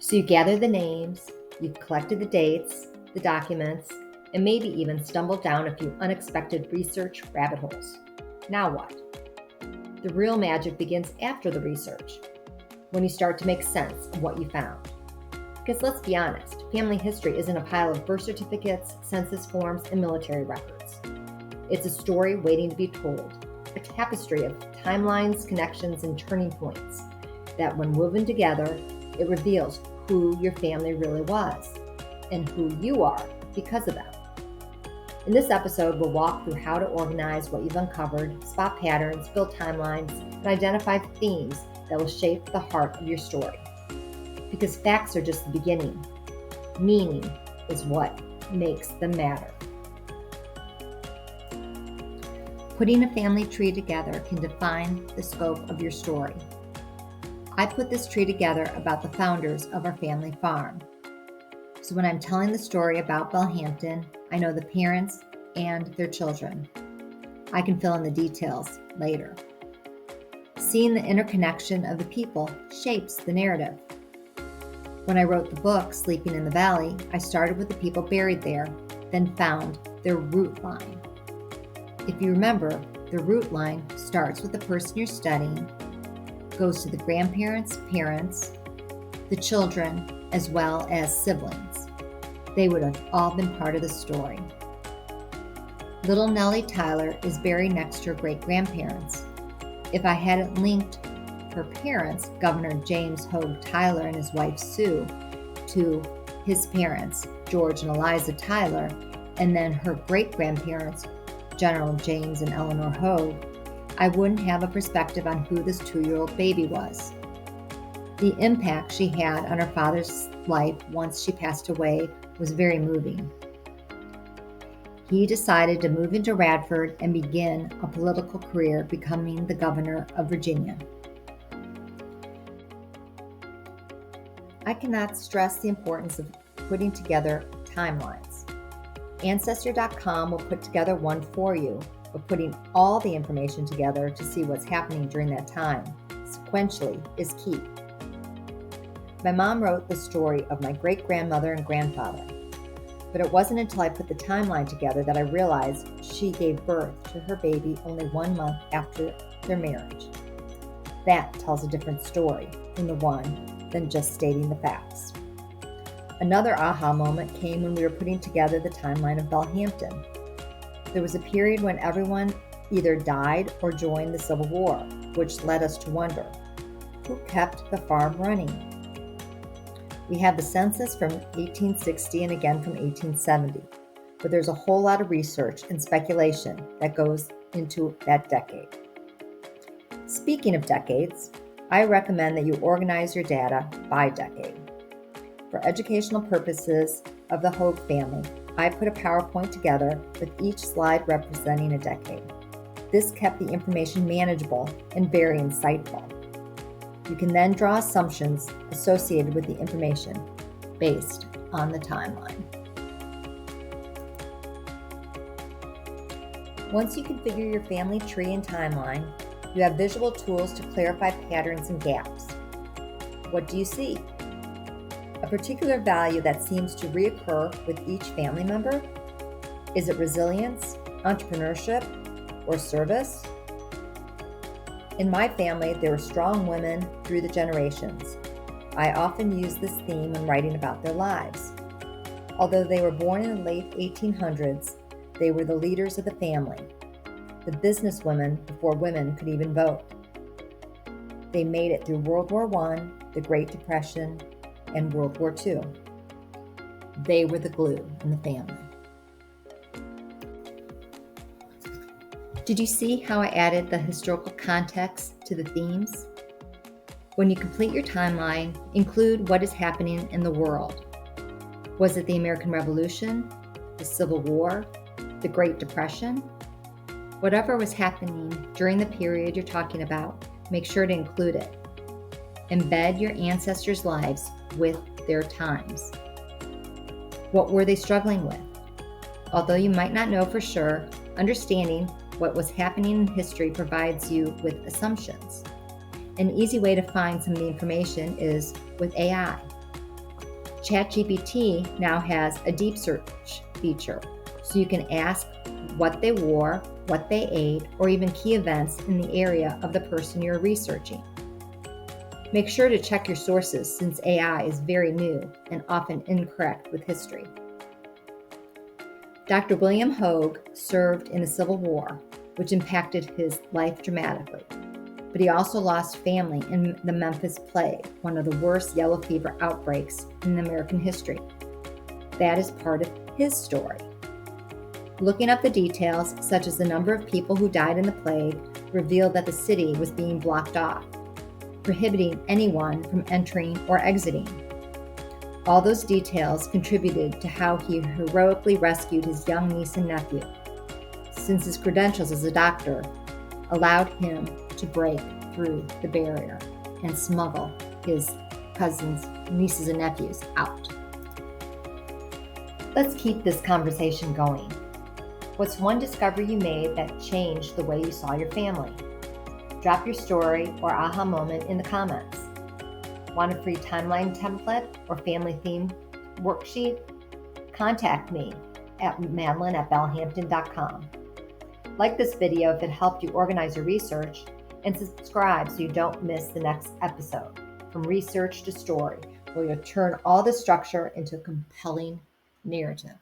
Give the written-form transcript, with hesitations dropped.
So you gather the names, you've collected the dates, the documents, and maybe even stumbled down a few unexpected research rabbit holes. Now what? The real magic begins after the research, when you start to make sense of what you found. Because let's be honest, family history isn't a pile of birth certificates, census forms, and military records. It's a story waiting to be told, a tapestry of timelines, connections, and turning points that when woven together, it reveals who your family really was and who you are because of them. In this episode, we'll walk through how to organize what you've uncovered, spot patterns, build timelines, and identify themes that will shape the heart of your story. Because facts are just the beginning. Meaning is what makes them matter. Putting a family tree together can define the scope of your story. I put this tree together about the founders of our family farm. So when I'm telling the story about Belle-Hampton, I know the parents and their children. I can fill in the details later. Seeing the interconnection of the people shapes the narrative. When I wrote the book, Sleeping in the Valley, I started with the people buried there, then found their root line. If you remember, the root line starts with the person you're studying, goes to the grandparents, parents, the children, as well as siblings. They would have all been part of the story. Little Nellie Tyler is buried next to her great-grandparents. If I hadn't linked her parents, Governor James Hoag Tyler and his wife Sue, to his parents, George and Eliza Tyler, and then her great-grandparents, General James and Eleanor Hoag, I wouldn't have a perspective on who this 2-year-old baby was. The impact she had on her father's life once she passed away was very moving. He decided to move into Radford and begin a political career, becoming the governor of Virginia. I cannot stress the importance of putting together timelines. Ancestral.com will put together one for you, but putting all the information together to see what's happening during that time sequentially is key. My mom wrote the story of my great-grandmother and grandfather, but it wasn't until I put the timeline together that I realized she gave birth to her baby only 1 month after their marriage. That tells a different story from the one than just stating the facts. Another aha moment came when we were putting together the timeline of Belle-Hampton. There was a period when everyone either died or joined the Civil War, which led us to wonder, who kept the farm running? We have the census from 1860 and again from 1870, but there's a whole lot of research and speculation that goes into that decade. Speaking of decades, I recommend that you organize your data by decade. For educational purposes of the Hoag family, I put a PowerPoint together with each slide representing a decade. This kept the information manageable and very insightful. You can then draw assumptions associated with the information based on the timeline. Once you configure your family tree and timeline, you have visual tools to clarify patterns and gaps. What do you see? A particular value that seems to reoccur with each family member? Is it resilience, entrepreneurship, or service? In my family, there were strong women through the generations. I often use this theme when writing about their lives. Although they were born in the late 1800s, they were the leaders of the family, the businesswomen before women could even vote. They made it through World War I, the Great Depression, and World War II. They were the glue in the family. Did you see how I added the historical context to the themes? When you complete your timeline, include what is happening in the world. Was it the American Revolution, the Civil War, the Great Depression? Whatever was happening during the period you're talking about, make sure to include it. Embed your ancestors' lives with their times. What were they struggling with? Although you might not know for sure, understanding what was happening in history provides you with assumptions. An easy way to find some of the information is with AI. ChatGPT now has a deep search feature, so you can ask what they wore, what they ate, or even key events in the area of the person you're researching. Make sure to check your sources since AI is very new and often incorrect with history. Dr. William Hogue served in the Civil War, which impacted his life dramatically. But he also lost family in the Memphis Plague, one of the worst yellow fever outbreaks in American history. That is part of his story. Looking up the details, such as the number of people who died in the plague, revealed that the city was being blocked off, prohibiting anyone from entering or exiting. All those details contributed to how he heroically rescued his young niece and nephew, since his credentials as a doctor allowed him to break through the barrier and smuggle his cousins, nieces, and nephews out. Let's keep this conversation going. What's one discovery you made that changed the way you saw your family? Drop your story or aha moment in the comments. Want a free timeline template or family theme worksheet? Contact me at madeline@Belle-Hampton.com. Like this video if it helped you organize your research, and subscribe so you don't miss the next episode, From Research to Story, where you'll turn all the structure into a compelling narrative.